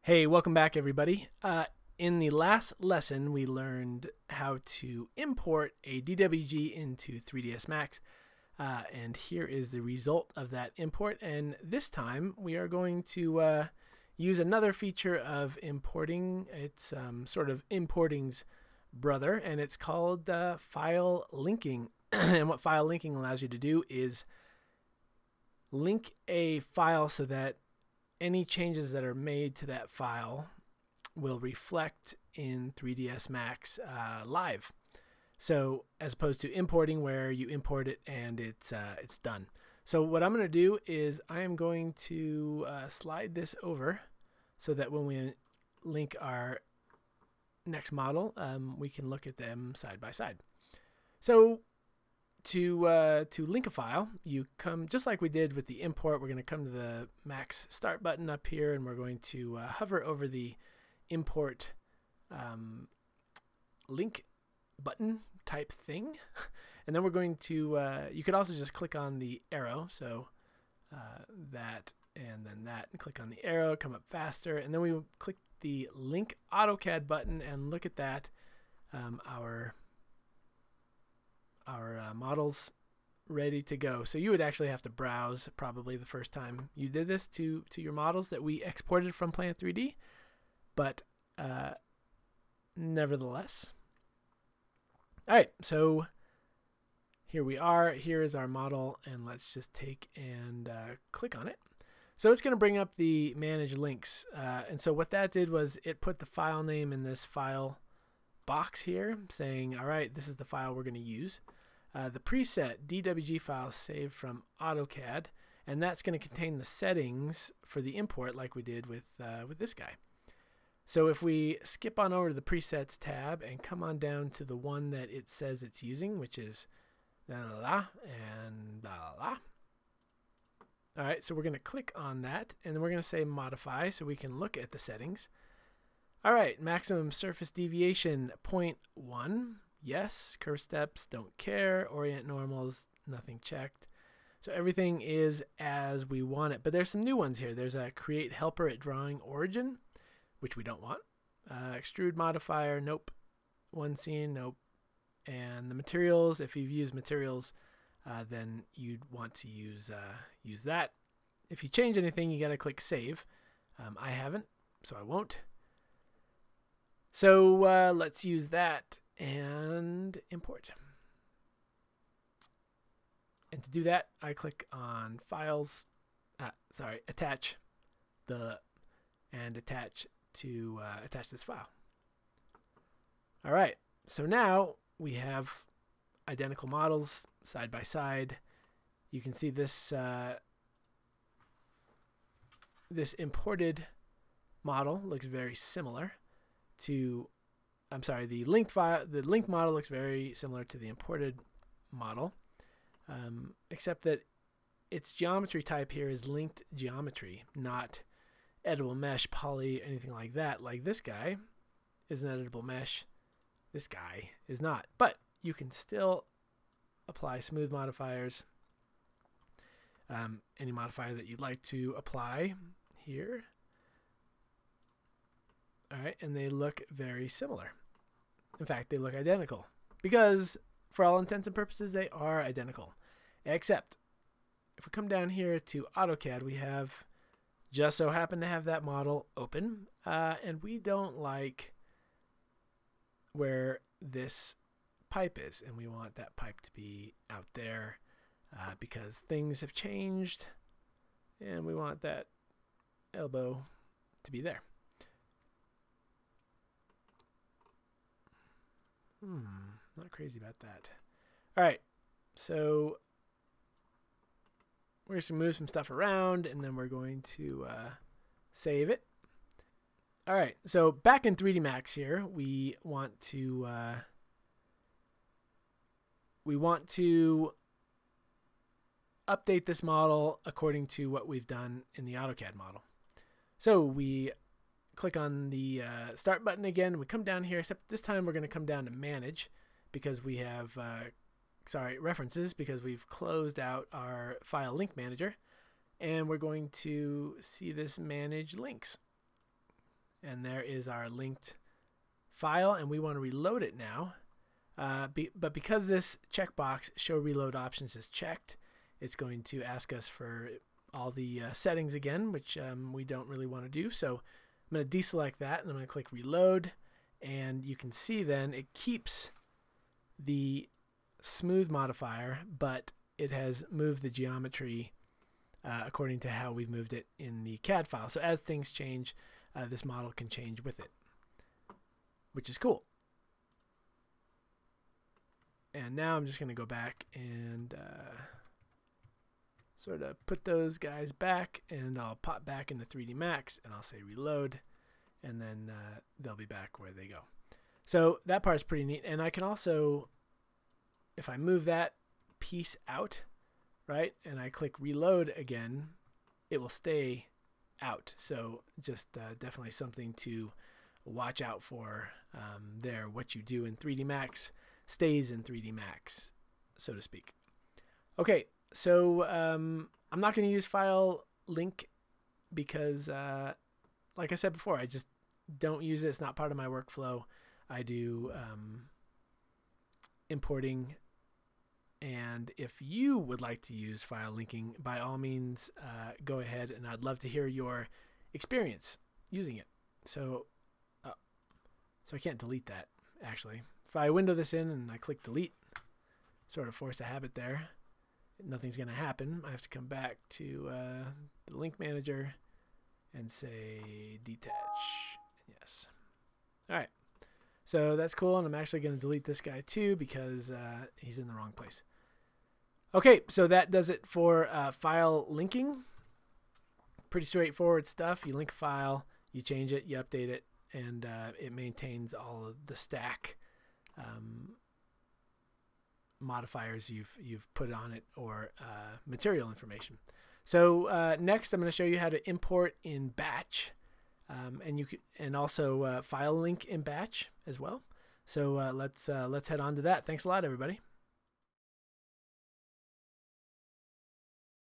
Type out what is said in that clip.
Hey, welcome back, everybody. In the last lesson, we learned how to import a DWG into 3ds Max, and here is the result of that import. And this time, we are going to use another feature of importing. It's sort of importing's brother, and it's called file linking. And what file linking allows you to do is link a file so that any changes that are made to that file will reflect in 3ds Max live. So as opposed to importing where you import it and it's done. So what I'm going to do is I am going to slide this over so that when we link our next model, we can look at them side by side. So to link a file, you come just like we did with the import. We're going to come to the Max Start button up here, and we're going to hover over the import link button type thing, and then we're going to. You could also just click on the arrow, so that and then that, and click on the arrow, come up faster, and then we click the Link AutoCAD button, and look at that. Our models ready to go. So you would actually have to browse probably the first time you did this to your models that we exported from Plant3D, but nevertheless. All right, so here we are. Here is our model, and let's just take and click on it. So it's going to bring up the manage links, and so what that did was it put the file name in this file box here saying, all right, this is the file we're going to use. The preset DWG file saved from AutoCAD, and that's going to contain the settings for the import like we did with this guy. So if we skip on over to the presets tab and come on down to the one that it says it's using, which is la la la and la la la. All right, so we're going to click on that, and then we're going to say modify so we can look at the settings. All right, maximum surface deviation 0.1. Yes. Curve steps, don't care. Orient normals, nothing checked. So everything is as we want it. But there's some new ones here. There's a create helper at drawing origin, which we don't want. Extrude modifier, nope. One scene, nope. And the materials, if you've used materials, then you'd want to use that. If you change anything, you got to click save. I haven't, so I won't. So let's use that and import. And to do that, I click on files, attach and attach to attach this file. All right, so now we have identical models side by side. You can see this this imported model looks very similar to, the linked file. The linked model looks very similar to the imported model, except that its geometry type here is linked geometry, not editable mesh, poly, anything like that. Like this guy is an editable mesh. This guy is not. But you can still apply smooth modifiers. Any modifier that you'd like to apply here. All right, and they look very similar. In fact, they look identical because for all intents and purposes, they are identical. Except if we come down here to AutoCAD, we have just so happen to have that model open, and we don't like where this pipe is, and we want that pipe to be out there because things have changed, and we want that elbow to be there. Not crazy about that. All right, so we're just going to move some stuff around, and then we're going to save it. All right, so back in 3D Max here, we want to update this model according to what we've done in the AutoCAD model. So we click on the start button again. We come down here, except this time we're going to come down to manage because we have references, because we've closed out our file link manager, and we're going to see this manage links. And there is our linked file, and we want to reload it now. But because this checkbox, show reload options, is checked, it's going to ask us for all the settings again, which we don't really want to do. So I'm going to deselect that, and I'm going to click reload. And you can see then it keeps the smooth modifier, but it has moved the geometry according to how we've moved it in the CAD file. So as things change, this model can change with it, which is cool. And now I'm just going to go back and sort of put those guys back, and I'll pop back into 3D Max, and I'll say reload, and then they'll be back where they go. So that part's pretty neat. And I can also, if I move that piece out, right, and I click reload again, it will stay out. So just definitely something to watch out for there. What you do in 3D Max stays in 3D Max, so to speak. Okay, so I'm not going to use file link because, like I said before, I just don't use it. It's not part of my workflow. I do importing. And if you would like to use file linking, by all means, go ahead, and I'd love to hear your experience using it. So I can't delete that, actually. If I window this in and I click delete, sort of force a habit there, nothing's going to happen. I have to come back to the link manager and say detach. Yes. All right. So that's cool, and I'm actually going to delete this guy too because he's in the wrong place. Okay, so that does it for file linking. Pretty straightforward stuff. You link a file, you change it, you update it, and it maintains all of the stack modifiers you've put on it, or material information. So next, I'm going to show you how to import in batch. And also file link in batch as well. So let's head on to that. Thanks a lot, everybody.